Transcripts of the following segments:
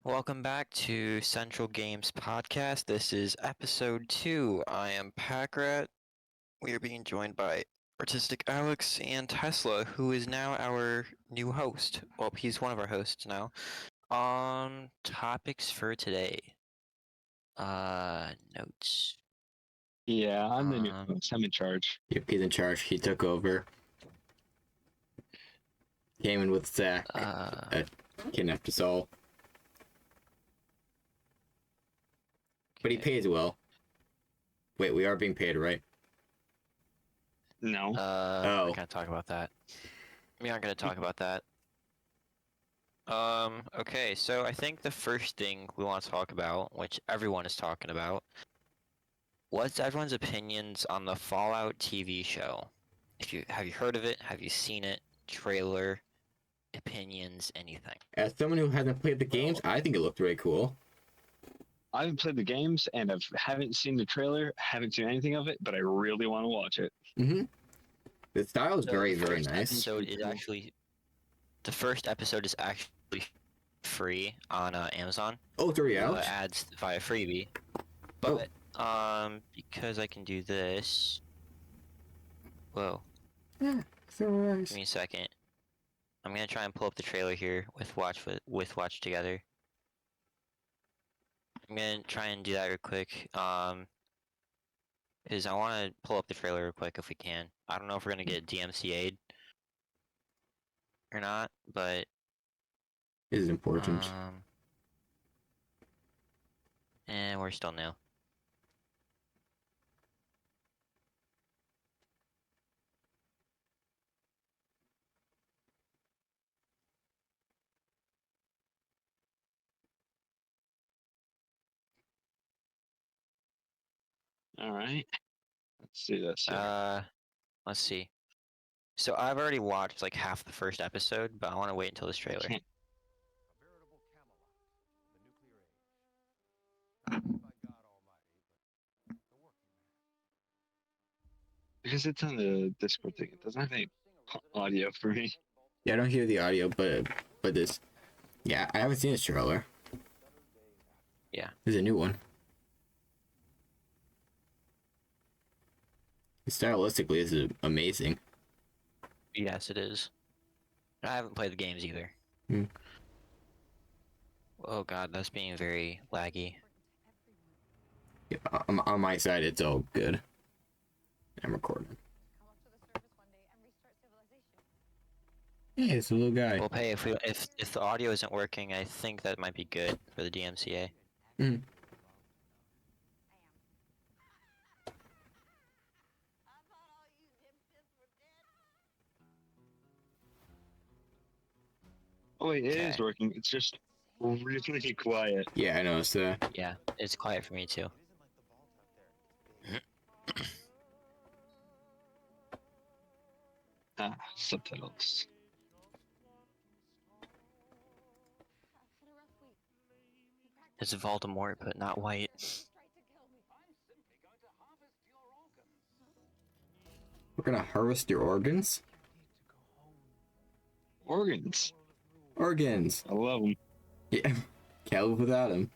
Welcome back to Central Games Podcast. This is episode 2. I am Packrat. We are being joined by Artistic Alex and Tesla, who is now our new host. Well, he's one of our hosts now. Topics for today. Notes. Yeah, I'm the new host. I'm in charge. Yep, he's in charge. He took over. Came in with Zach. Kidnapped us all. But he pays well. Wait, we are being paid, right? No. We're gonna talk about that. We aren't gonna talk about that. Okay, so I think the first thing we want to talk about, which everyone is talking about, what's everyone's opinions on the Fallout TV show? Have you heard of it? Have you seen it? Trailer, opinions, anything? As someone who hasn't played the games, I think it looked really cool. I haven't played the games and haven't seen the trailer, haven't seen anything of it, but I really want to watch it. Mm-hmm. The style is So very, the very first nice. The first episode is actually free on Amazon. Oh, it's already out? Ads via freebie. But because I can do this. Whoa. Yeah, it's alright. Give me a second. I'm gonna try and pull up the trailer here with Watch Together. I'm gonna try and do that real quick. Because I want to pull up the trailer real quick if we can. I don't know if we're gonna get DMCA'd or not, but It is important. And we're still new. All right. Let's see this. Here. Let's see. So I've already watched like half the first episode, but I want to wait until this trailer. Because it's on the Discord thing, it doesn't have any audio for me. Yeah, I don't hear the audio, but this. Yeah, I haven't seen this trailer. Yeah. There's a new one. Stylistically, this is amazing. Yes, it is. I haven't played the games either. Hmm. Oh god, that's being very laggy. Yeah, on my side, it's all good. I'm recording. Yeah, it's a little guy. Well, hey, if the audio isn't working, I think that might be good for the DMCA. Mm. Oh wait, it is working. It's just really quiet. Yeah, I noticed that. Yeah, it's quiet for me too. Subtitles. It's Voldemort, but not white. We're gonna harvest your organs? Organs. Organs! I love them. Yeah, can't live without them.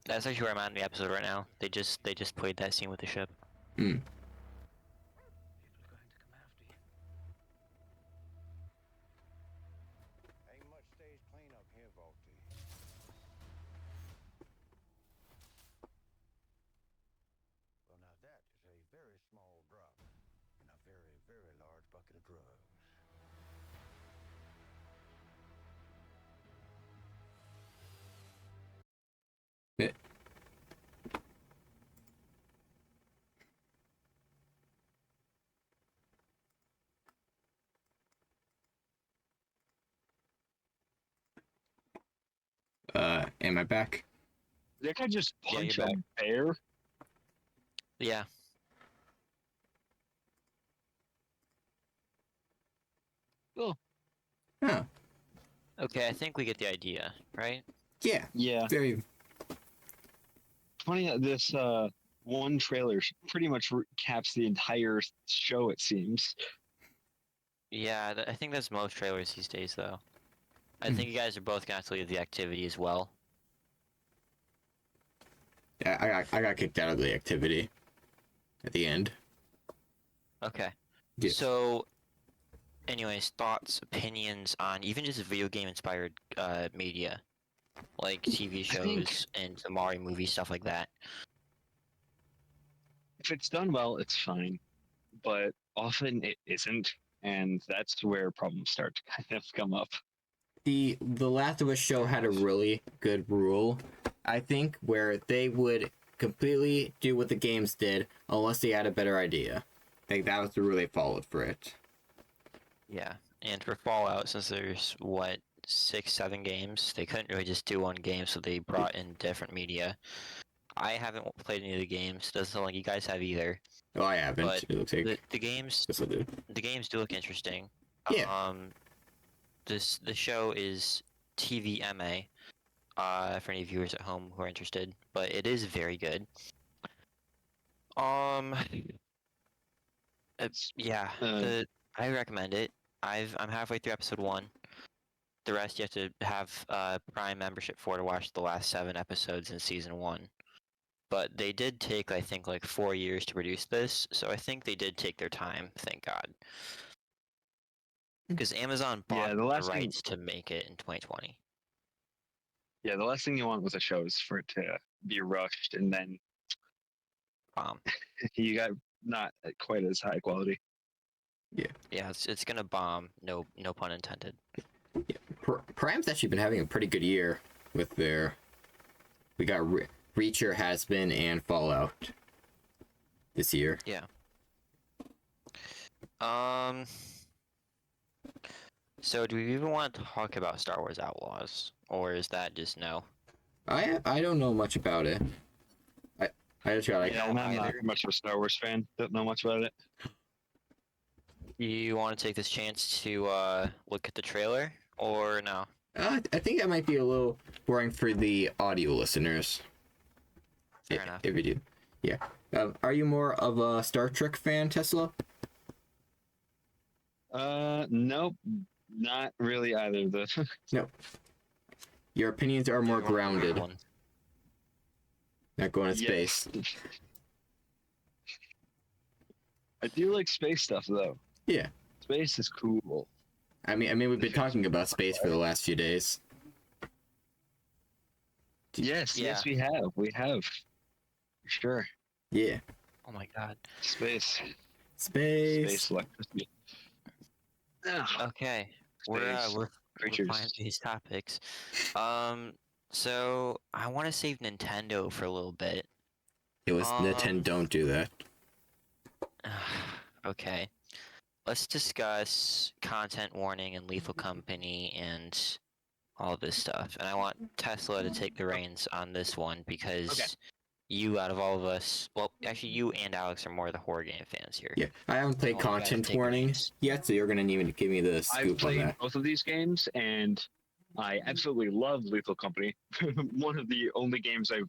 That's actually where I'm at in the episode right now. They just played that scene with the ship. Hmm. Am I back? That guy just punched you're a back. bear. Yeah. Oh. Oh. Okay, I think we get the idea, right? Yeah. Yeah. Very. Funny that this one trailer pretty much caps the entire show. It seems. Yeah, I think that's most trailers these days, though. I Hmm. think you guys are both gonna have to leave the activity as well. Yeah, I got kicked out of the activity at the end. Okay. Yeah. So, anyways, thoughts, opinions on even just video game inspired media, like TV I think shows and the Mario movie, stuff like that. if it's done well, it's fine, but often it isn't, and that's where problems start to kind of come up. The Last of Us show had a really good rule, I think, where they would completely do what the games did unless they had a better idea. I think that was the rule they followed for it. Yeah. And for Fallout, since there's what 6, 7 games, they couldn't really just do one game, so they brought in different media. I haven't played any of the games. Doesn't sound like you guys have either. Oh, I haven't. But It looks the like the games this will do. the games do look interesting. Yeah. The show is TVMA. For any viewers at home who are interested, but it is very good. Um, yeah, Uh, I recommend it. I'm halfway through episode 1. The rest you have to have Prime membership for to watch the last 7 episodes in season 1. But they did take, I think, like 4 years to produce this, so I think they did take their time. Thank God, because Amazon yeah, bought the the last thing, rights to make it in 2020. yeah, the last thing you want with a show is for it to be rushed, and then Um, you got not quite as high quality. yeah, it's gonna bomb. No pun intended. Prime's actually been having a pretty good year with their. We got Reacher, Has Been, and Fallout this year. Yeah. Um. So, do we even want to talk about Star Wars Outlaws, or is that just no? I don't know much about it. I I just got like Yeah, don't and I'm not either. much of a Star Wars fan. Don't know much about it. You want to take this chance to look at the trailer, or no? I think that might be a little boring for the audio listeners. Fair enough. If you do, yeah. Are you more of a Star Trek fan, Tesla? Nope, not really either. The No. Your opinions are more You want the weird grounded. one. Not going to yes, space. I do like space stuff though. Yeah. Space is cool. I mean, we've been talking about space for the last few days. Yes, Yeah. yes, we have. We have. Sure. Yeah. Oh my God. Space. Space. Space electricity. Ah, Okay. Space We're creatures. flying through these topics. So I want to save Nintendo for a little bit. It was Nintendo. Don't do that. Okay. Let's discuss content warning and Lethal Company and all this stuff. And I want Tesla to take the reins on this one because you, out of all of us, well, actually, you and Alex are more the horror game fans here. Yeah. I haven't played I want you guys to content take the warning reins. yet, so you're gonna need to give me the I've scoop on played that. both of these games, and I absolutely love Lethal Company. One of the only games I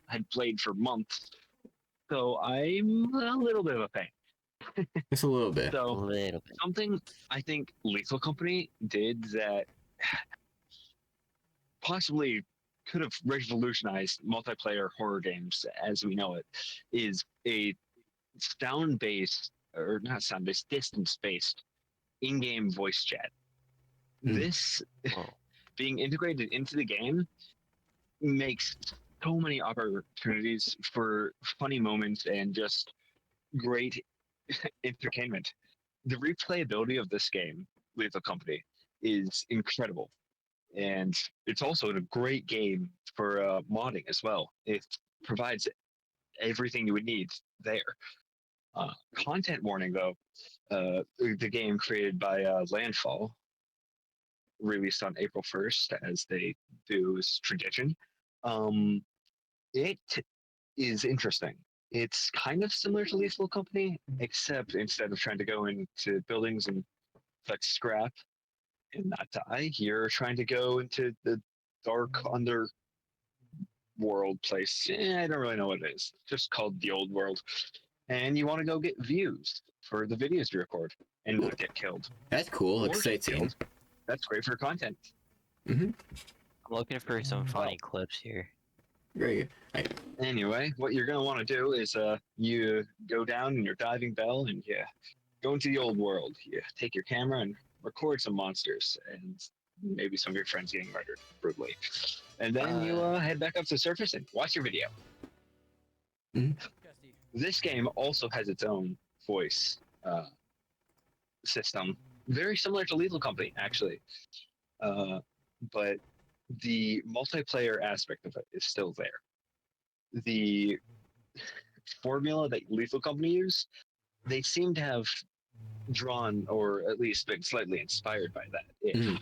had played for months. So I'm a little bit of a fan. Just a little bit. A So little bit. something I think Lethal Company did that possibly could have revolutionized multiplayer horror games as we know it is a sound based or not sound based distance based in-game voice chat. This Whoa. being integrated into the game makes so many opportunities for funny moments and just great entertainment. The replayability of this game, Lethal Company, is incredible. And it's also a great game for modding as well. It provides everything you would need there. Content warning, though, the game created by Landfall, released on April 1st, as they do as tradition. It is interesting. It's kind of similar to Lethal Company, except instead of trying to go into buildings and collect scrap and not die, you're trying to go into the dark underworld place. I don't really know what it is. Just called the old world. and you want to go get views for the videos you record and not get killed That's cool. or get Exciting. killed. That's great for content. Mm-hmm. I'm looking for some funny clips here. Great. Anyway, what you're going to want to do is you go down in your diving bell and you go into the old world. You take your camera and record some monsters and maybe some of your friends getting murdered brutally. And then you head back up to the surface and watch your video. Mhm. This game also has its own voice system, very similar to Lethal Company, actually. But the multiplayer aspect of it is still there. The formula that Lethal Company used, they seem to have drawn or at least been slightly inspired by that, if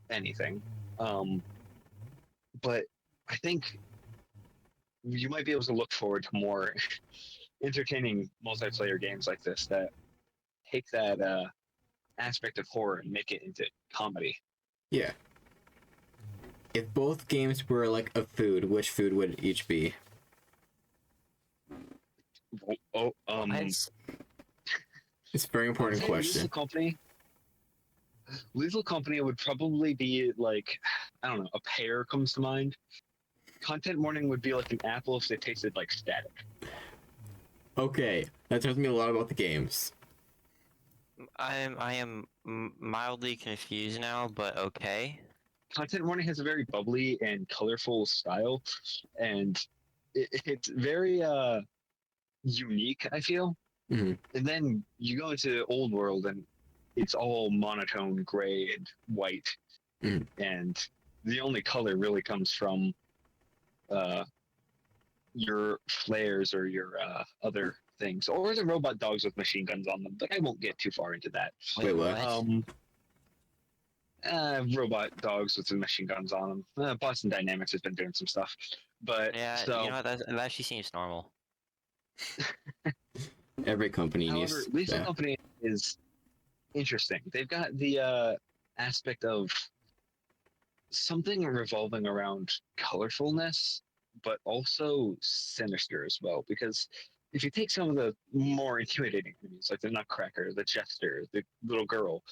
anything. But I think you might be able to look forward to more entertaining multiplayer games like this that take that aspect of horror and make it into comedy. Yeah. If both games were like a food, which food would each be? What? It's a very important question. Lethal Company would probably be like, I don't know, a pear comes to mind. Content Warning would be like an apple if they tasted like static. Okay, that tells me a lot about the games. I am mildly confused now, but okay. Content Warning has a very bubbly and colorful style, and it's very unique, I feel. Mm-hmm. And then you go into Old World, and it's all monotone gray and white, and the only color really comes from your flares or your other things, or the robot dogs with machine guns on them. But I won't get too far into that. Wait, what? Robot dogs with the machine guns on them. Boston Dynamics has been doing some stuff, but Yeah, so, you know what? That actually seems normal. Every company however, needs Lethal that. Company is interesting. They've got the aspect of something revolving around colorfulness, but also sinister as well. Because if you take some of the more intimidating enemies, like the Nutcracker, the Jester, the little girl,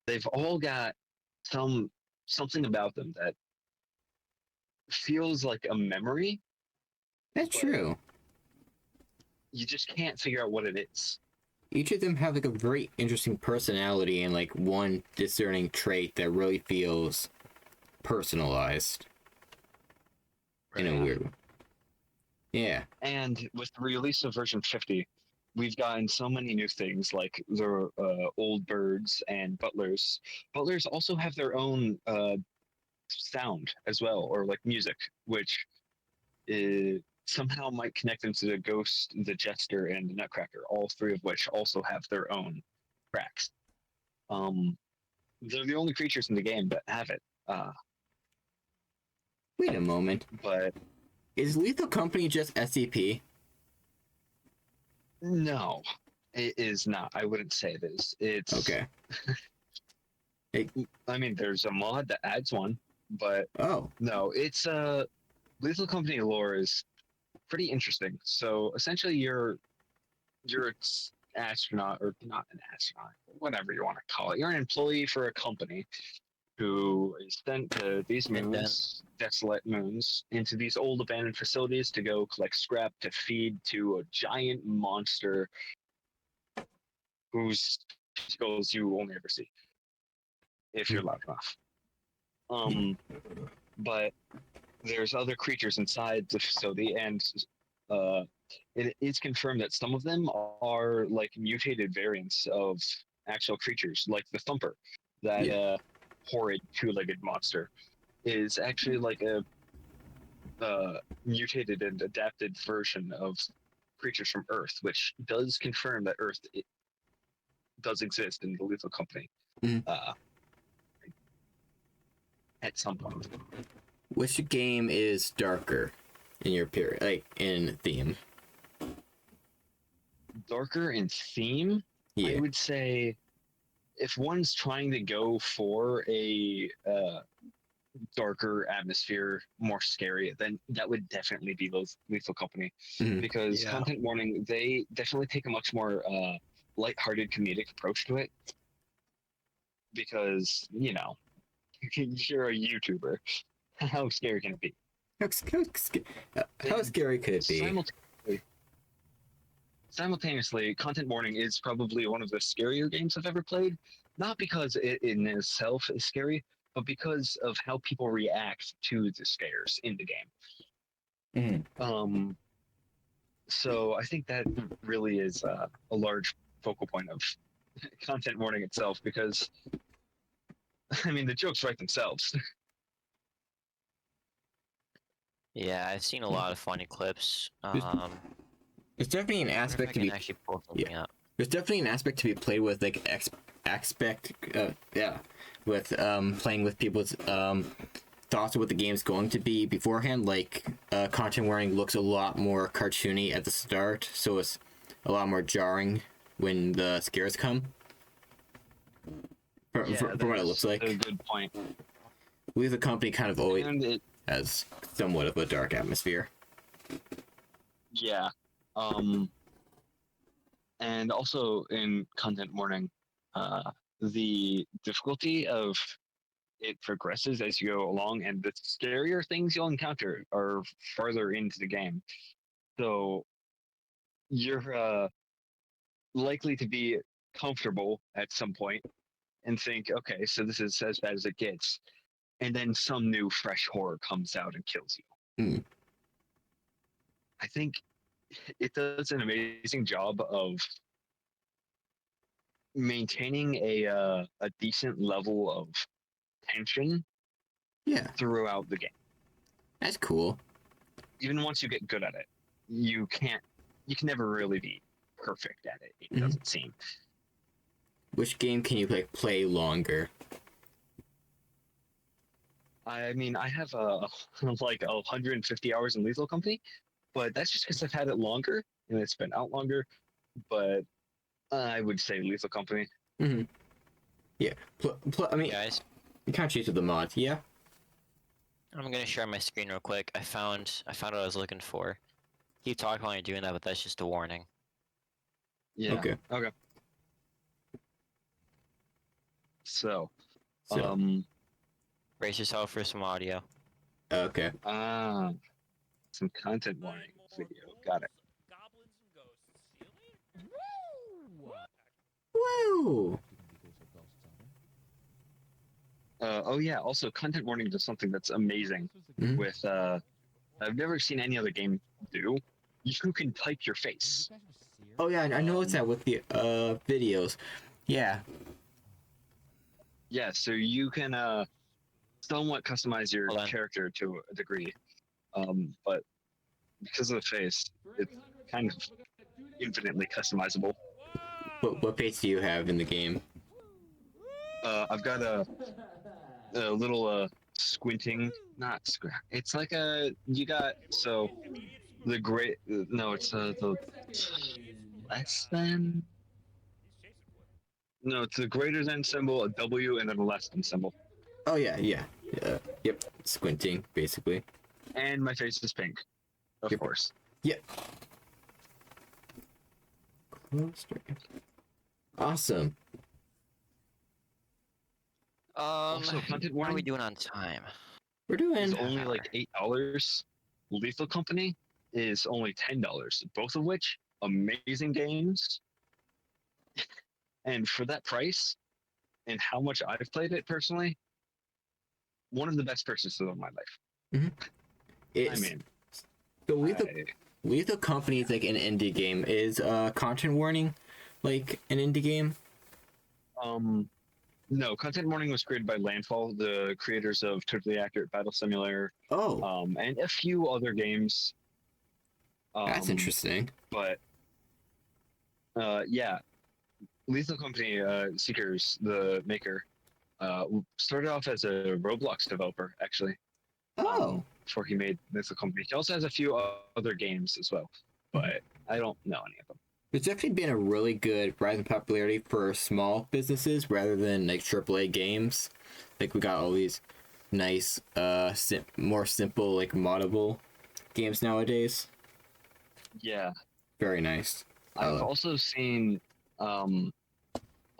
they've all got something about them that feels like a memory. That's true. You just can't figure out what it is. Each of them have like a very interesting personality and like one discerning trait that really feels personalized in a weird way. Yeah. And with the release of version 50, we've gotten so many new things like the old birds and butlers. Butlers also have their own sound as well, or like music, which somehow might connect them to the ghost, the jester, and the nutcracker, all three of which also have their own tracks. They're the only creatures in the game that have it. Wait a moment. But is Lethal Company just SCP? no, it is not. I wouldn't say it is. It's okay. I mean, there's a mod that adds one, but no, it's Lethal Company lore is pretty interesting. So essentially, you're an astronaut, or not an astronaut, whatever you want to call it. You're an employee for a company who is sent to these moons, desolate moons, into these old abandoned facilities to go collect scrap to feed to a giant monster whose goals you only ever see if you're loud enough. But there's other creatures inside the facility, and it is confirmed that some of them are like mutated variants of actual creatures, like the Thumper, that horrid two-legged monster, is actually like a mutated and adapted version of creatures from Earth, which does confirm that Earth does exist in the Lethal Company. At some point. Which game is darker in your period, like in theme? Darker in theme? Yeah. I would say if one's trying to go for a darker atmosphere, more scary, then that would definitely be Lethal Company. Mhm. Because Yeah. Content Warning, they definitely take a much more lighthearted comedic approach to it. Because, you're a YouTuber. How scary can it be? How scary could it be? Simultaneously, Content Warning is probably one of the scarier games I've ever played. Not because it in itself is scary, but because of how people react to the scares in the game. Mhm. So I think that really is a large focal point of Content Warning itself, because I mean the jokes write themselves. Yeah, I've seen a lot of funny clips. There's definitely an I wonder if I aspect to can be. actually pull something up. There's definitely an aspect to be played with, like with playing with people's thoughts of what the game's going to be beforehand. Like Content Warning looks a lot more cartoony at the start, so it's a lot more jarring when the scares come. From what it looks like, a good point. we the company kind of always And it, has somewhat of a dark atmosphere. yeah, and also in Content Warning, the difficulty of it progresses as you go along, and the scarier things you'll encounter are farther into the game. So you're likely to be comfortable at some point and think, okay, so this is as bad as it gets. And then some new fresh horror comes out and kills you. Mm. I think it does an amazing job of maintaining a decent level of tension Yeah, throughout the game. that's cool. Even once you get good at it, you can never really be perfect at it. It doesn't seem. Which game can you play longer? I mean, I have like 150 hours in Lethal Company, but that's just because I've had it longer and it's been out longer. But I would say Lethal Company. Mm-hmm. Yeah. I mean, Guys, you can't choose with the mods. Yeah. I'm gonna share my screen real quick. I found what I was looking for. Keep talking while you're doing that, but that's just a warning. Yeah. Okay. Okay. So, So. Brace yourself for some audio. Okay. some content warning video. Got it. Woo! Oh yeah. Also, content warning does something that's amazing. Mhm. With I've never seen any other game do. You can type your face. Oh yeah, I noticed that with the videos. Yeah. Yeah, so you can somewhat customize your Hold on. character to a degree, but because of the face, it's kind of infinitely customizable. What face do you have in the game? I've got a little squinting, not squint. It's like you got so the great no, it's the less than. No, it's a greater than symbol, a W, and then a less than symbol. Oh yeah. Yep. Squinting, basically. And my face is pink, of course. Yep. Awesome. Also, content What are we warning doing on time? We're doing. is only like $8. Lethal Company is only $10. Both of which amazing games. And for that price, and how much I've played it personally, one of the best purchases of my life. It's, I mean, so Lethal Company is like an indie game. Is Content Warning like an indie game? no, Content Warning was created by Landfall, the creators of Totally Accurate Battle Simulator, Oh, and a few other games. that's interesting. But yeah, Lethal Company, Seekers, the maker, started off as a Roblox developer, actually. Oh, Before he made Lethal Company. He also has a few other games as well, but I don't know any of them. there's definitely been a really good rise in popularity for small businesses rather than like AAA games. Like we got all these nice, more simple, like moddable games nowadays. Yeah. Very nice. I've also seen a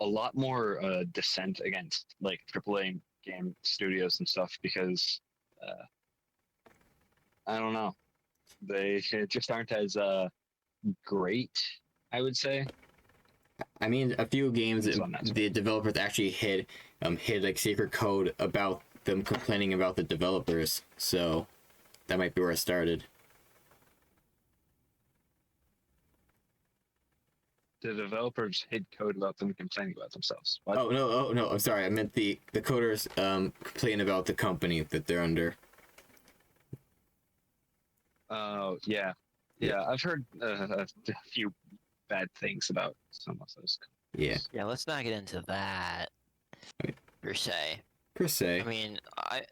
lot more dissent against like AAA game studios and stuff because I don't know, they just aren't as great, I would say. I mean, a few games It's on that the developers actually hid like secret code about them complaining about the developers, so that might be where it started. The developers hid code about them complaining about themselves. What? Oh no, I'm sorry. I meant the coders complain about the company that they're under. Oh, yeah. Yeah, I've heard a few bad things about some of those. Yeah, Yeah, let's not get into that Okay. per se. per se. I mean, I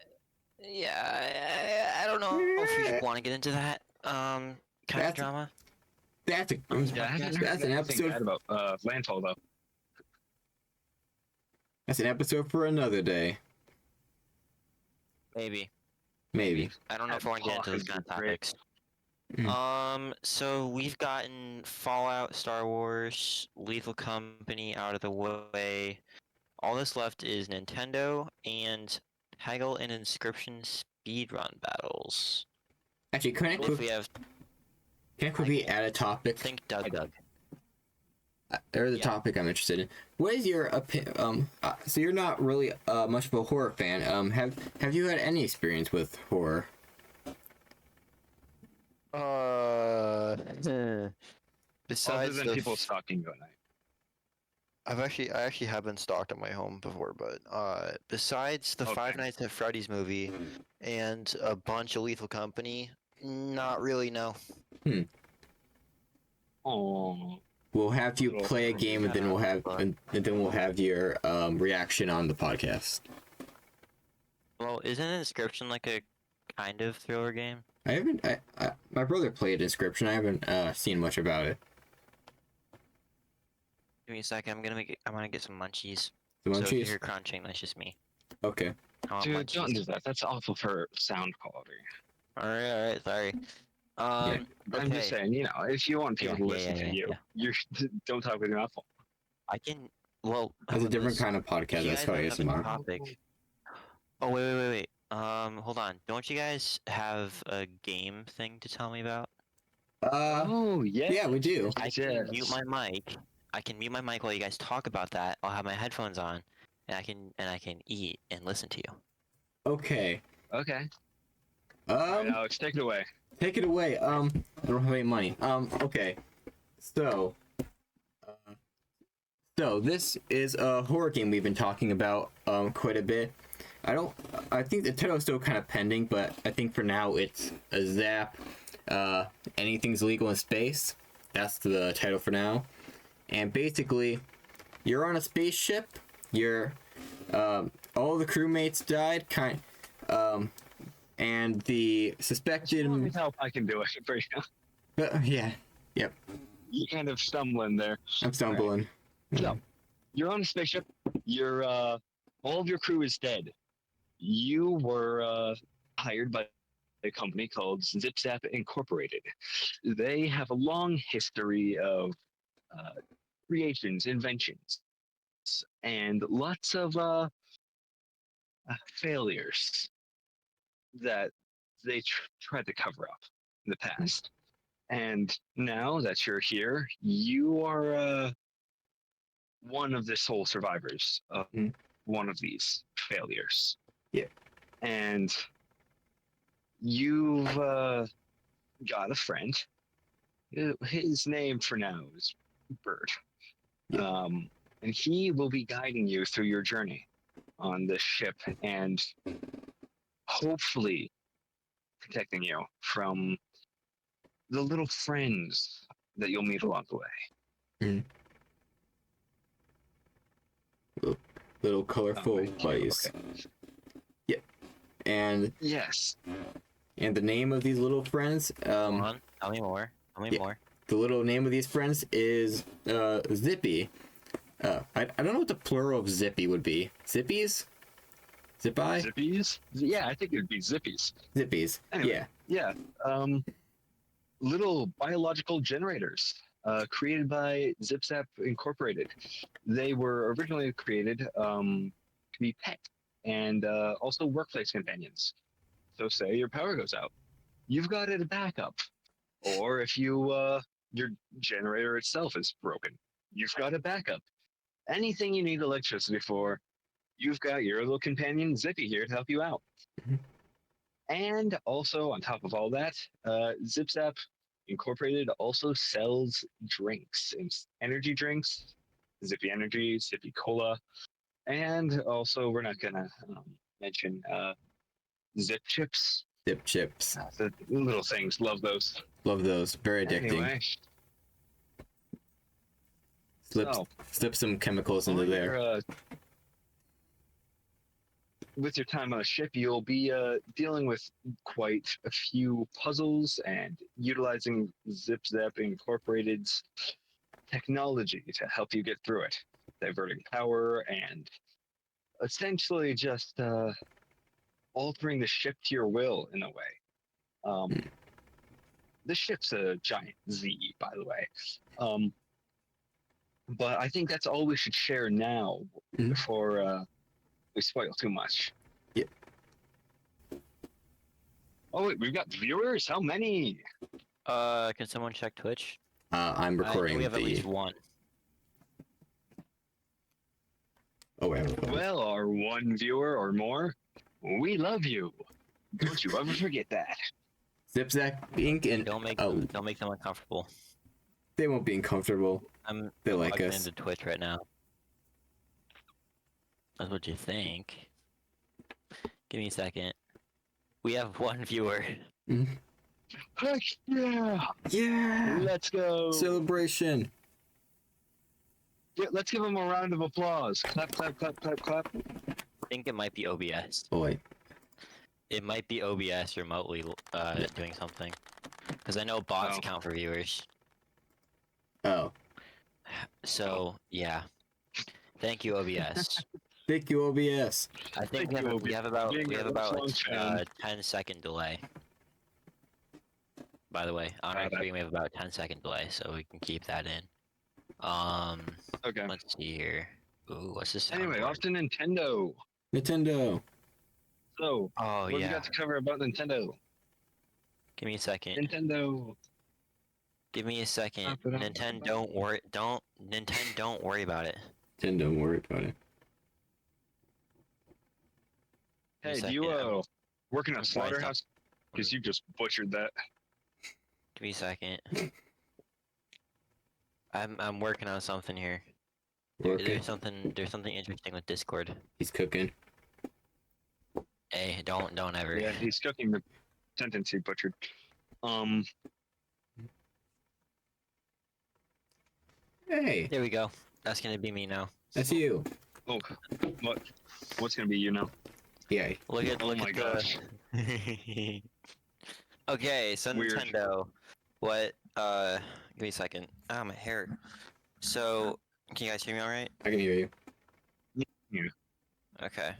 don't know if we want to get into that kind of That's- drama. That's a Yeah, I haven't heard that's an anything episode. bad about Landfall though. That's an episode for another day. Maybe. Maybe. I don't know if I want to get into those kind of topics. So we've gotten Fallout, Star Wars, Lethal Company out of the way. All that's left is Nintendo and Haggle and Inscription speedrun battles. Actually, If we have, can I quickly add a topic? think Doug. There's a Yeah. topic I'm interested in. What is your opinion? So you're not really much of a horror fan. Have you had any experience with horror? Other Besides than the people stalking you at night. I actually have been stalked in my home before, but besides the Five Okay. Nights at Freddy's movie and a bunch of Lethal Company, not really. No. Oh, We'll have you Little play a game, and then we'll have fun. and then we'll have your reaction on the podcast. Well, isn't Inscription like a kind of thriller game? I haven't. My brother played Inscription. I haven't seen much about it. Give me a second. I'm gonna get some munchies. The So if you Munchies? hear crunching, that's just me. Okay. I want dude, munchies. don't do that. That's awful for sound quality. All right. Sorry. I'm just Okay. saying, you know, if you want people to listen to you, you don't talk with your mouth full. I can. Well, how That's a about different this? kind of podcast. You That's guys called have a ASMR. topic. Oh wait. Hold on. Don't you guys have a game thing to tell me about? Oh, yeah. Yeah, we do. I can Yes. mute my mic. I can mute my mic while you guys talk about that. I'll have my headphones on, and I can eat and listen to you. Okay. Okay. All right, Alex, take it away. Take it away. I don't have any money. Okay. So this is a horror game we've been talking about quite a bit. I think the title's still kind of pending, but I think for now it's a Zap. Anything's legal in space. That's the title for now. And basically, you're on a spaceship. You're all the crewmates died. And the suspected. Let me help. I can do it for you. Yeah. Yep. You kind of stumbling there. I'm stumbling. So, you're on a spaceship. You're all of your crew is dead. You were hired by a company called ZipZap Incorporated. They have a long history of creations, inventions, and lots of failures that they tried to cover up in the past. And now that you're here, you are one of the sole survivors of one of these failures. Yeah. And you've got a friend. His name for now is Bird. Yeah. And he will be guiding you through your journey on this ship and hopefully protecting you from the little friends that you'll meet along the way. Little colorful Okay, buddies. okay. Yeah. And Yes. the name of these little friends, Come on, tell me more. yeah. The little name of these friends is Zippy. I don't know what the plural of Zippy would be. Zippies? Zip-eye? Zippies? Yeah, I think it'd be Zippies. Zippies. Anyway. Yeah. Yeah. Little biological generators created by ZipZap Incorporated. They were originally created to be pet and also workplace companions. So say your power goes out, you've got it a backup. Or if your generator itself is broken, you've got a backup. Anything you need electricity for, you've got your little companion Zippy here to help you out. Mhm. And also, on top of all that, ZipZap Incorporated also sells drinks and energy drinks, Zippy Energy, Zippy Cola, and also we're not gonna mention Zip Chips. Zip chips. The little things, love those. Love those. Very addicting. Anyway, Slip some chemicals into there. With your time on a ship, you'll be dealing with quite a few puzzles and utilizing ZipZap Incorporated's technology to help you get through it, diverting power and essentially just altering the ship to your will in a way. The ship's a giant Z, by the way. But I think that's all we should share now before we spoil too much. Yeah. Oh wait, we've got viewers. How many? Can someone check Twitch? I'm I know recording we have the. at least one. Oh wait. Well, our one viewer or more, we love you. Don't you ever forget that. ZipZap Inc. and Don't make oh, don't make them uncomfortable. they won't be uncomfortable. I'm They like logged us. into Twitch right now. That's what you think. Give me a second. We have one viewer. Heck yeah! Yeah. Let's go. Celebration. Yeah, let's give him a round of applause. Clap, clap, clap, clap, clap. I think it might be OBS. Oh wait. It might be OBS remotely doing something. Because I know bots Oh. count for viewers. Oh. So, yeah. Thank you, OBS. Thank you, OBS. I think Thank you, we have about being a lifelong fan. 10-second delay. By the way, on our Got it. stream we have about a 10-second delay, so we can keep that in. Okay. Let's see here. Ooh, what's this? Anyway, soundboard? off to Nintendo. Nintendo. So, Oh what we yeah. got to cover about Nintendo? Give me a second. Nintendo. Give me a second. Nintendo, don't worry about it. Nintendo, don't worry about it. Give me a Hey, do second, you I'm- work in a I'm slaughterhouse? Because you just butchered that. Give me a second. I'm working on something here. Working. There's something interesting with Discord. He's cooking. Hey, don't ever. Yeah, he's cooking the sentence he butchered. Hey, There we go. That's gonna be me now. that's you. Oh, what's gonna be you now? Yeah. Look Oh my at gosh. the. Okay, so Weird. Nintendo. What? Give me a second. Ah, my hair. So, can you guys hear me all right? I can hear you. Okay.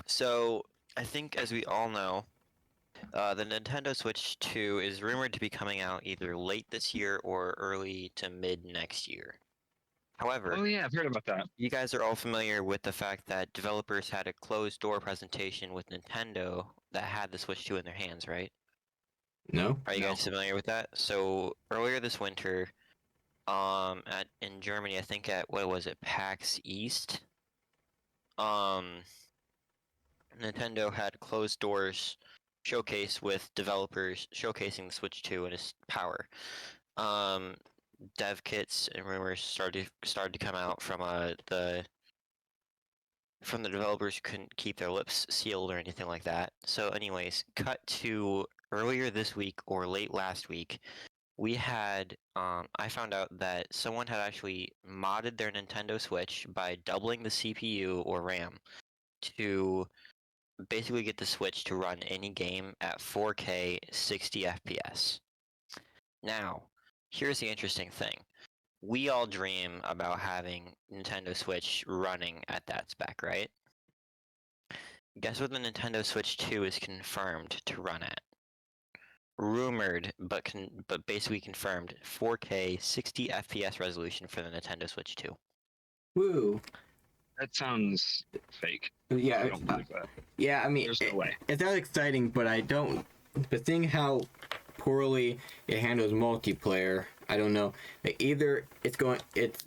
So, I think as we all know, the Nintendo Switch 2 is rumored to be coming out either late this year or early to mid next year. However, Oh yeah, I've heard about that. you guys are all familiar with the fact that developers had a closed door presentation with Nintendo that had the Switch 2 in their hands, right? No? Are you No. guys familiar with that? So earlier this winter, in Germany, I think at what was it, PAX East, Nintendo had closed doors showcase with developers showcasing the Switch 2 and its power. Dev kits and rumors started to come out from the developers who couldn't keep their lips sealed or anything like that. So anyways, cut to earlier this week or late last week, we had I found out that someone had actually modded their Nintendo Switch by doubling the CPU or RAM to basically get the Switch to run any game at 4K 60 FPS. Now, here's the interesting thing. We all dream about having Nintendo Switch running at that spec, right? Guess what the Nintendo Switch 2 is confirmed to run at? Rumored, but basically confirmed, 4K 60 FPS resolution for the Nintendo Switch 2. Woo. That sounds fake. I Yeah, don't believe that. yeah. I mean, There's no way. it's not exciting, but I don't. But seeing how poorly it handles multiplayer, I don't know. Like, either it's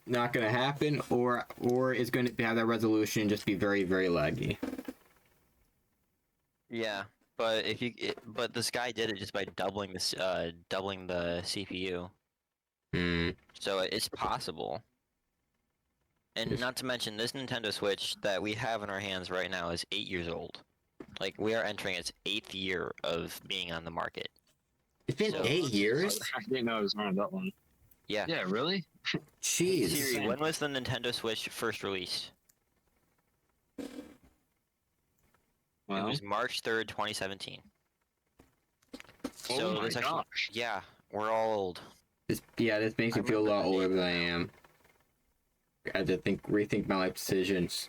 not going to happen, or it's going to have that resolution and just be very, very laggy. Yeah, but but this guy did it just by doubling the CPU, Hmm. so it's possible. And not to mention, this Nintendo Switch that we have in our hands right now is 8 years old. Like, we are entering its 8th year of being on the market. It's been So- 8 years. I didn't know it was around that long. Yeah. Yeah, really? Jeez. Siri, insane. when was the Nintendo Switch first released? It Well, was March 3rd, 2017. oh So my that's actually, gosh. yeah, we're all old. This makes me I feel a remember lot the older name than I now. am. I had to rethink my life decisions.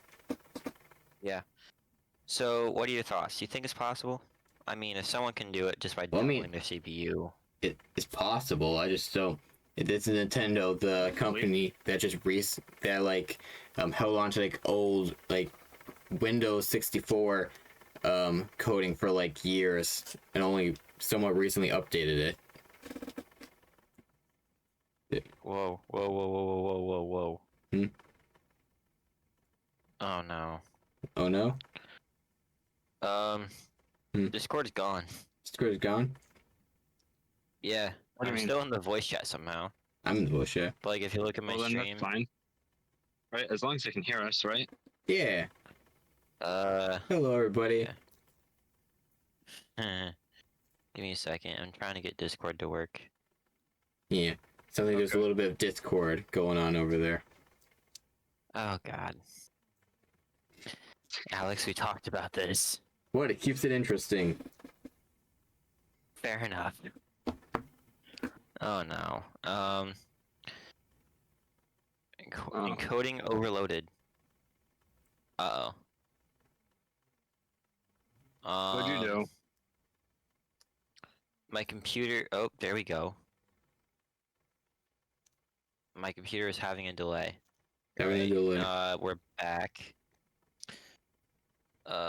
So, what are your thoughts? Do you think it's possible? I mean, if someone can do it just by Well, I doubling mean- their CPU, It's possible. I just don't. It's Nintendo, the company that just held on to like old like Windows 64 coding for like years and only somewhat recently updated it. whoa, whoa, whoa, whoa, whoa, whoa, whoa, whoa. Hmm? Oh no. Oh no, Hmm. Discord's gone. Discord is gone. Yeah, What do you I'm mean? still in the voice chat somehow. I'm in the bullshit. But like, if you look at my Well, then stream, that's fine. Right? As long as they can hear us, right? Yeah. uh, Hello, everybody. give me a second. I'm trying to get Discord to work. Yeah. Something there's a Okay. little bit of Discord going on over there. Oh God. Alex, we talked about this. What? It keeps it interesting. Fair enough. Oh no. Oh. Encoding overloaded. Uh oh. What'd you do? My computer. Oh, there we go. My computer is having a delay. Having a delay. We're back.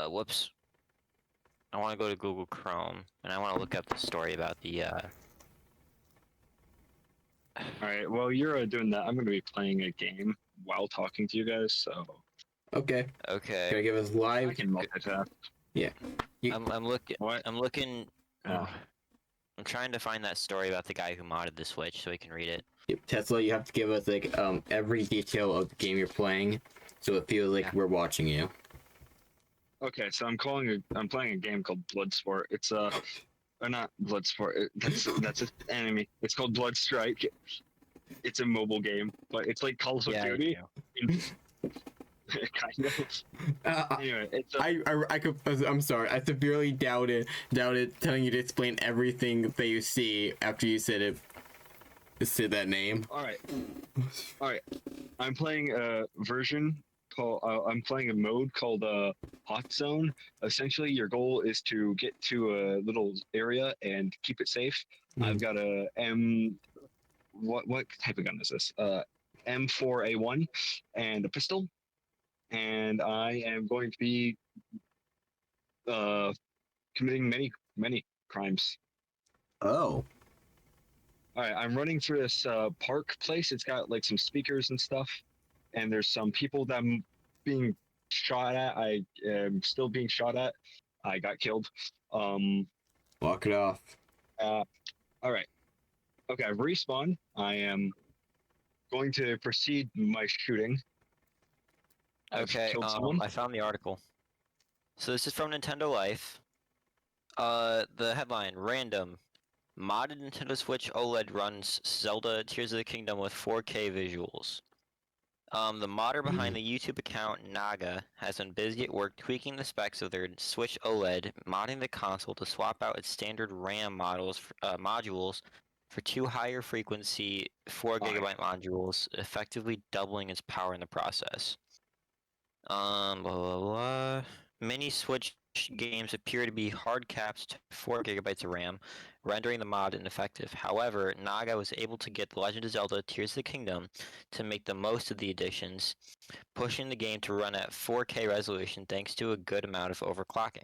Whoops. I want to go to Google Chrome, and I want to look up the story about the, Alright, while you're doing that, I'm going to be playing a game while talking to you guys, so Okay. Okay. Gotta give us I live. can multitask. You- I'm looking. What? I'm looking. Oh. I'm trying to find that story about the guy who modded the Switch so we can read it. Tesla, you have to give us like every detail of the game you're playing, so it feels like Yeah. we're watching you. Okay, so I'm playing a game called Bloodsport. It's or not Bloodsport. That's an enemy. It's called Bloodstrike. It's a mobile game, but it's like Call of Duty. Kind of. Anyway, it's I'm sorry. I severely doubted telling you to explain everything that you see after you said that name. all right. I'm playing a version called. I'm playing a mode called Hot Zone. Essentially, your goal is to get to a little area and keep it safe. I've got a what type of gun is this? M4A1 and a pistol, and I am going to be committing many crimes. Oh. All right, I'm running through this park place. It's got like some speakers and stuff, and there's some people that I'm being shot at. I am still being shot at. I got killed. Walk it off. All right. Okay, I've respawned. I am going to proceed my shooting. I've Okay. killed someone. I found the article. So this is from Nintendo Life. The headline: Random. Modded Nintendo Switch OLED runs Zelda Tears of the Kingdom with 4K visuals. The modder behind the YouTube account Naga has been busy at work tweaking the specs of their Switch OLED, modding the console to swap out its standard RAM modules for two higher frequency 4GB modules, effectively doubling its power in the process. Blah blah blah. Mini Switch games appear to be hard capped to 4 gigabytes of RAM, rendering the mod ineffective. However, Naga was able to get The Legend of Zelda Tears of the Kingdom to make the most of the additions, pushing the game to run at 4K resolution thanks to a good amount of overclocking.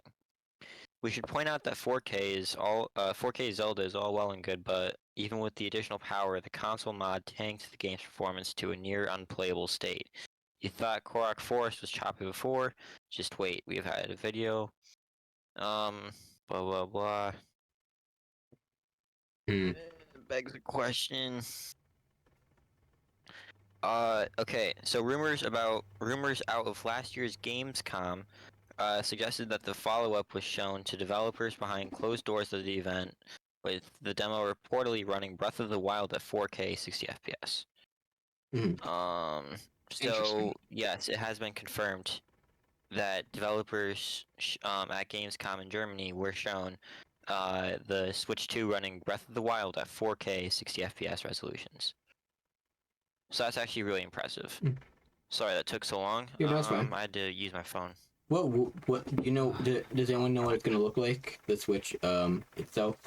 We should point out that 4K Zelda is all well and good, but even with the additional power, the console mod tanked the game's performance to a near unplayable state. You thought Korok Forest was choppy before? Just wait, we've had a video. Blah blah blah. Begs the question. Okay, so rumors out of last year's Gamescom suggested that the follow-up was shown to developers behind closed doors of the event, with the demo reportedly running Breath of the Wild at 4K 60 FPS. So yes, it has been confirmed that developers at Gamescom in Germany were shown the Switch 2 running Breath of the Wild at 4K 60 FPS resolutions. So that's actually really impressive. Sorry that took so long. Yeah, that's fine. I had to use my phone. What you know? Does anyone know what it's gonna look like? The Switch itself?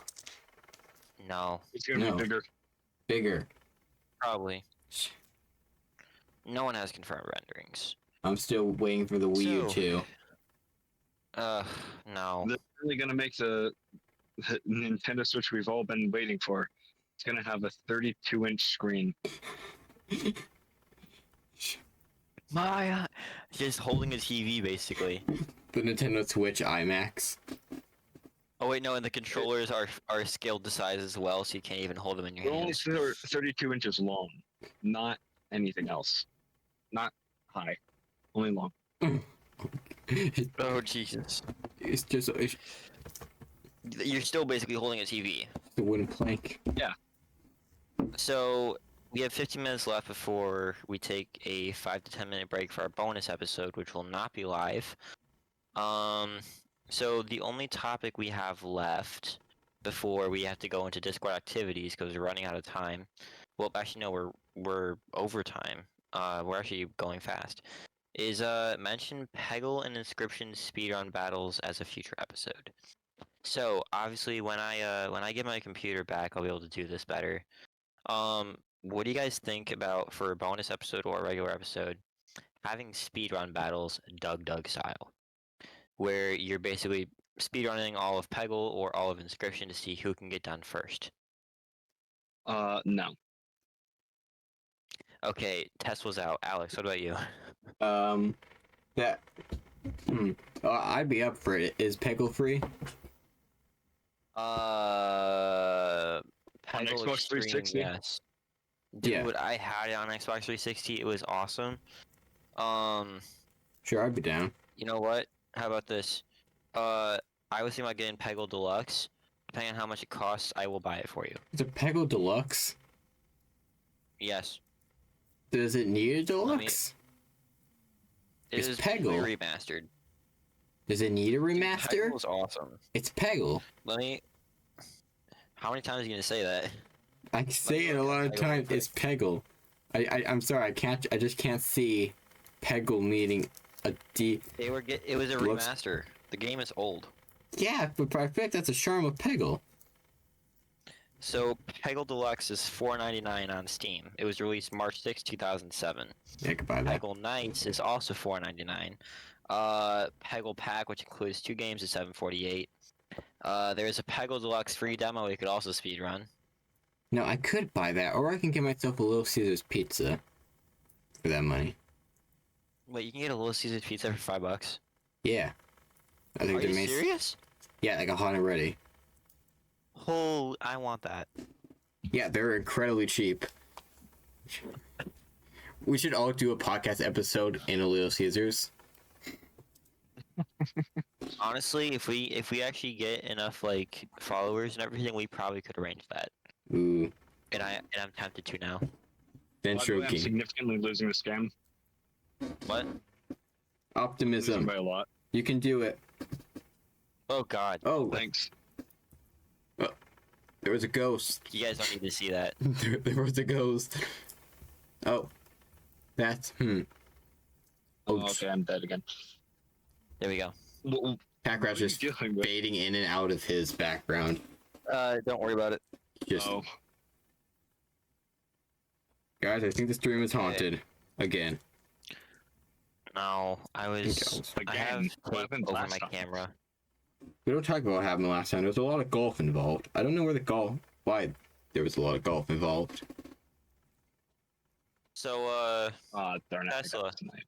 No, It's gonna be bigger. Bigger. probably. No one has confirmed renderings. I'm still waiting for the Wii U So- too. No. They're really gonna make the Nintendo Switch we've all been waiting for. It's gonna have a 32-inch screen. My, just holding a TV basically. The Nintendo Switch IMAX. Oh wait, no, and the controllers are scaled to size as well, so you can't even hold them in your They're only hands. 32 inches long, not anything else. Not high, only long. Oh Jesus! It's You're still basically holding a TV. the wooden plank. So we have 15 minutes left before we take a 5 to 10 minute break for our bonus episode, which will not be live. So the only topic we have left before we have to go into Discord activities because we're running out of time. Well, actually no, we're over time. We're actually going fast. Is mention Peggle and Inscription speedrun battles as a future episode. So obviously when I get my computer back, I'll be able to do this better. What do you guys think about, for a bonus episode or a regular episode, having speedrun battles Doug style, where you're basically speedrunning all of Peggle or all of Inscription to see who can get done first? No. Okay, Tesla's out. Alex, what about you? That. I'd be up for it. Is Peggle free? Peggle Xbox Extreme, 360? yes. Dude, Yeah. I had it on Xbox 360. It was awesome. Sure, I'd be down. You know what? How about this? I was thinking about getting Peggle Deluxe. Depending on how much it costs, I will buy it for you. It's a Peggle Deluxe. Yes. Does it need a deluxe? It It's is Peggle. fully remastered. Does it need a remaster? Peggle's awesome. It's Peggle. Let me. How many times are you gonna say that? I say it a look lot at of Peggle times. real quick. It's Peggle. I'm sorry. I just can't see Peggle needing a D. It was a Looks- remaster. The game is old. Yeah, but I feel like that's a charm of Peggle. So Peggle Deluxe is $4.99 on Steam. It was released March 6, 2007. Yeah, I could buy that. Peggle Knights is also $4.99. Peggle Pack, which includes 2 games, is $7.48. There's a Peggle Deluxe free demo you could also speedrun. No, I could buy that, or I can get myself a Little Caesars pizza for that money. Wait, you can get a Little Caesars pizza for $5? Yeah. I think Are you serious? Yeah, like a hot and ready. Oh, I want that. Yeah, they're incredibly cheap. We should all do a podcast episode in a Little Caesars. Honestly, if we actually get enough like followers and everything, we probably could arrange that. Ooh, And I'm tempted to now. By the way, I'm Centrogames. significantly losing this game. What? Losing Optimism. by a lot. You can do it. Oh God. Oh, Thanks. there was a ghost. You guys don't need to see that. There was a ghost. Oh, that's Oh, Okay, I'm dead again. There we go. Pack What Rat's are you just dealing with? fading in and out of his background. Don't worry about it. Just Oh, guys, I think the stream is haunted again. No, I was- I have Again, what tape happened over last my time? camera. We don't talk about what happened last time. There was a lot of golf involved. I don't know why there was a lot of golf involved. So, darn it. I Tesla. got tonight.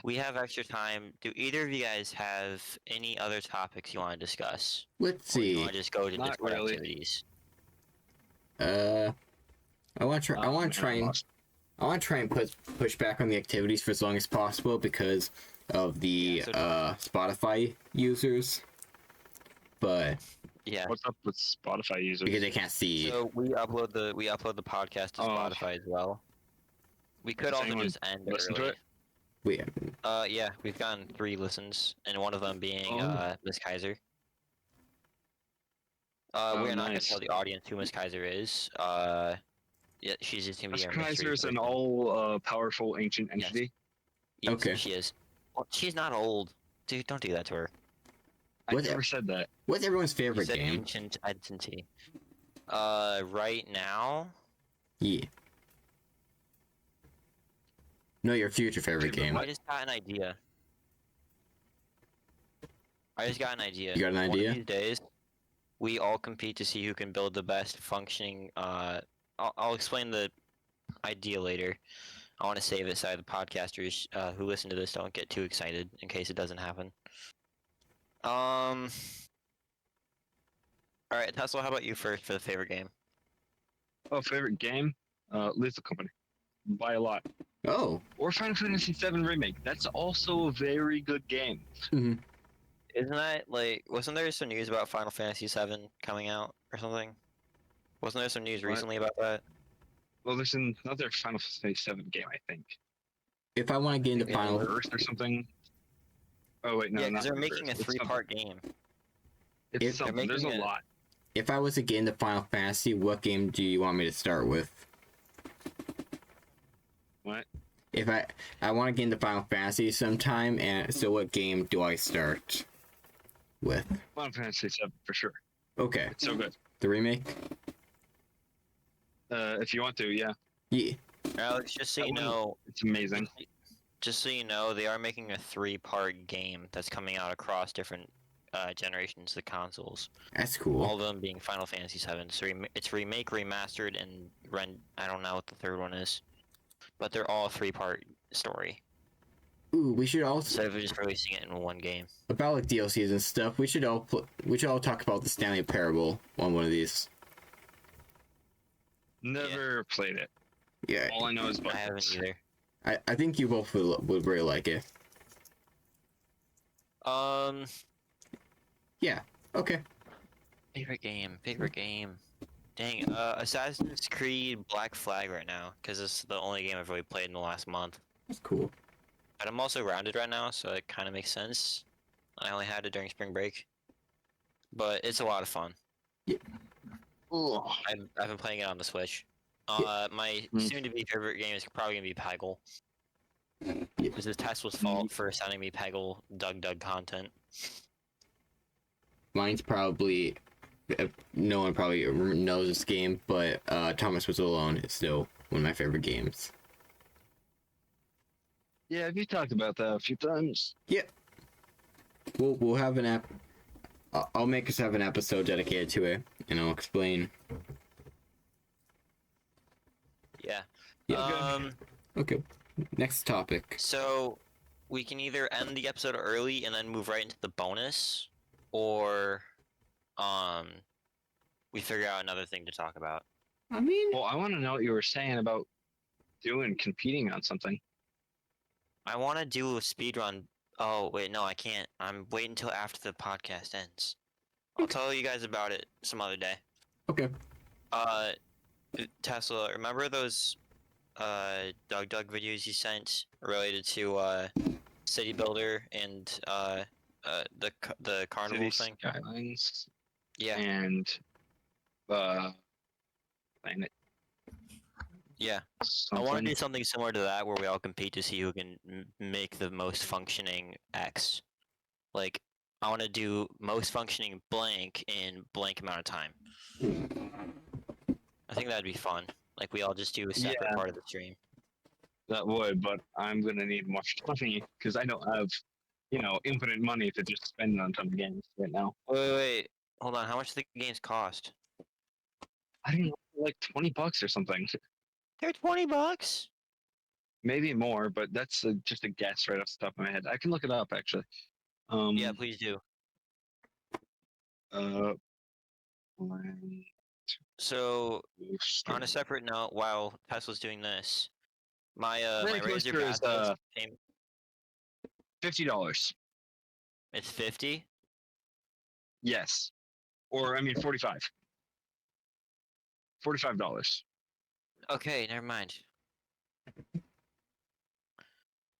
we have extra time. Do either of you guys have any other topics you want to discuss? Let's Or you see. want to just go to Not Discord really. activities? I want to try. I want to try Man, and. lost. I want to try and push back on the activities for as long as possible because of the Yeah, Spotify users. But Yeah. What's up with Spotify users? because they can't see. So we upload the podcast to Oh. Spotify as well. We could Does also anyone just end listen to early. it? We Yeah, we've gotten 3 listens, and one of them being Oh. Miss Kaiser. Oh, We're not gonna nice. tell the audience who Miss Kaiser is. Yeah, she's just gonna be Miss our mystery Kaiser is an person. all-powerful ancient Yes. entity. Yes, Okay. she is. Well, she's not old. Dude, don't do that to her. I What- never said that. What's everyone's You favorite said game? ancient entity. Right now, Yeah. No, your future favorite Okay, but game. I just got an idea. You got an One idea? of these days, we all compete to see who can build the best functioning. I'll explain the idea later. I want to save it so the podcasters who listen to this don't get too excited in case it doesn't happen. All right, Tesla. How about you first for the favorite game? Oh, favorite game? Lethal Company. By a lot. Oh. Or Final Fantasy VII Remake. That's also a very good game. Mhm. Isn't that like? Wasn't there some news about Final Fantasy VII coming out or something? Wasn't there some news What? recently about that? Well, there's another Final Fantasy VII game, I think. If I want to get into Maybe Final, Earth or something. Oh wait, no, Yeah, not because they're Rebirth. making a It's 3-part game. It's If- they're something. There's a making a- lot. if I was to get into Final Fantasy, what game do you want me to start with? What? If I want to get into Final Fantasy sometime, and so what game do I start with? Final Fantasy VII for sure. Okay, It's so good. the remake. If you want to, yeah, Yeah. Alex, just so I you wouldn't- know, it's amazing. they are making a 3-part game that's coming out across different generations of consoles. That's All cool. of them being Final Fantasy VII. So it's remake, remastered, and I don't know what the third one is, but they're all a 3-part story Ooh, we should also instead of just releasing it in one game. about like DLCs and stuff. We should all talk about the Stanley Parable on one of these. Never played it. Yeah, All I know is I buttons. haven't either. I think you both would really like it. Yeah. Okay. Favorite game. Dang, Assassin's Creed Black Flag right now, because it's the only game I've really played in the last month. That's cool. But I'm also grounded right now, so it kind of makes sense. I only had it during spring break. But it's a lot of fun. Ugh. I've been playing it on the Switch. My Mm. soon-to-be favorite game is probably gonna be Peggle. Yeah. This is Tesla's fault for sending me Peggle Doug content. Mine's probably no one probably knows this game, but Thomas Was Alone is still one of my favorite games. Yeah, you talked about that a few times. We'll have an app. I'll make us have an episode dedicated to it, and I'll explain. Yeah. Yeah. Okay. Next topic. So we can either end the episode early and then move right into the bonus, or we figure out another thing to talk about. I mean, Well, I want to know what you were saying about competing on something. I want to do a speed run. Oh wait, no, I can't. I'm waiting until after the podcast ends. I'll tell you guys about it some other day. okay. Tesla, remember those Doug videos you sent related to City Builder and the carnival City thing? Skylines Yeah, and Planet yeah. I something. want to do something similar to that where we all compete to see who can make the most functioning X. Like I want to do most functioning blank in blank amount of time. I think that'd be fun. Like we all just do a separate Yeah. part of the stream. That would, but I'm gonna need more money because I don't have, infinite money to just spend on some games right now. Wait. Hold on. How much do the games cost? I don't know, like $20 or something. They're $20. Maybe more, but that's just a guess right off the top of my head. I can look it up actually. Yeah, please do. Uh, So, on a separate note, while Tesla's doing this, my Roller Razer coaster is Bathos came. $50. It's 50. Yes, or I mean 45. $45. Okay, never mind.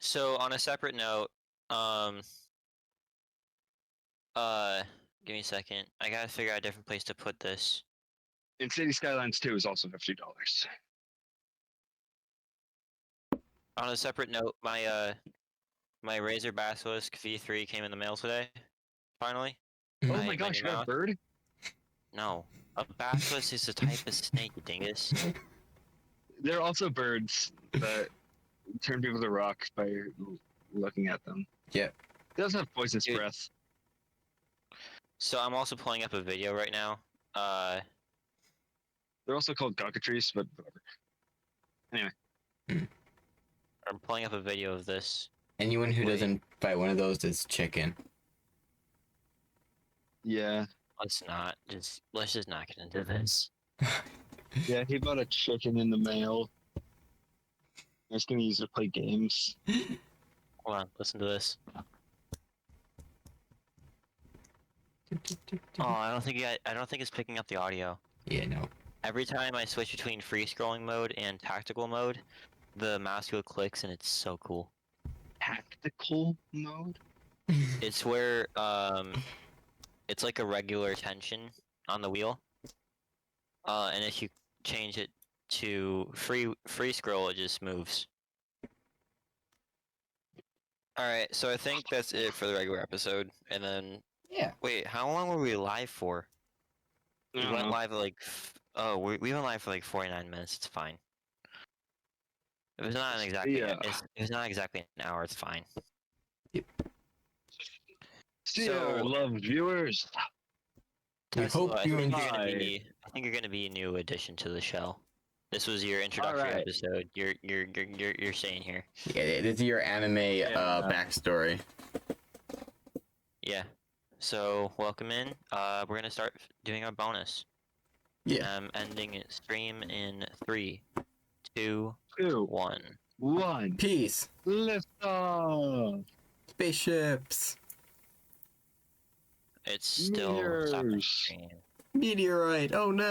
So on a separate note, um, give me a second. I gotta figure out a different place to put this. And City Skylines 2 is also $50. On a separate note, my Razer Basilisk V3 came in the mail today. Finally. Oh My- my my gosh, new you got a mouse. bird? No, a basilisk is a type of snake, you dingus. There are also birds that turn people to rock by looking at them. Yep. They also have poisonous Dude. breath. So I'm also pulling up a video right now. They're also called cockatrices, but whatever. I'm pulling up a video of this. Anyone who Wait. doesn't buy one of those is chicken. Yeah. Let's just not get into this. Yeah, he bought a chicken in the mail. He's gonna use it to play games. Hold on, listen to this. Oh, I don't think it's picking up the audio. Yeah, no. Every time I switch between free scrolling mode and tactical mode, the mouse wheel clicks and it's so cool. Tactical mode? It's where it's like a regular tension on the wheel. And if you change it to free scroll, it just moves. Alright, so I think that's it for the regular episode. And then Yeah. wait, how long were we live for? I We don't went know. live at like we went live for like 49 minutes. It's fine. It was not exactly Yeah. it was not exactly an hour. It's fine. See our loved viewers. We Tesla, hope I you think enjoy. I think you're gonna be a new addition to the show. This was your introductory Alright. episode. You're staying here. Yeah, this is your anime backstory. Yeah. So welcome in. We're gonna start doing our bonus. Yeah. Ending stream in 3, 2, 2, 1. 1. Peace. Lift off. Spaceships. It's still stopping Meteors. stream. Meteorite. Oh no.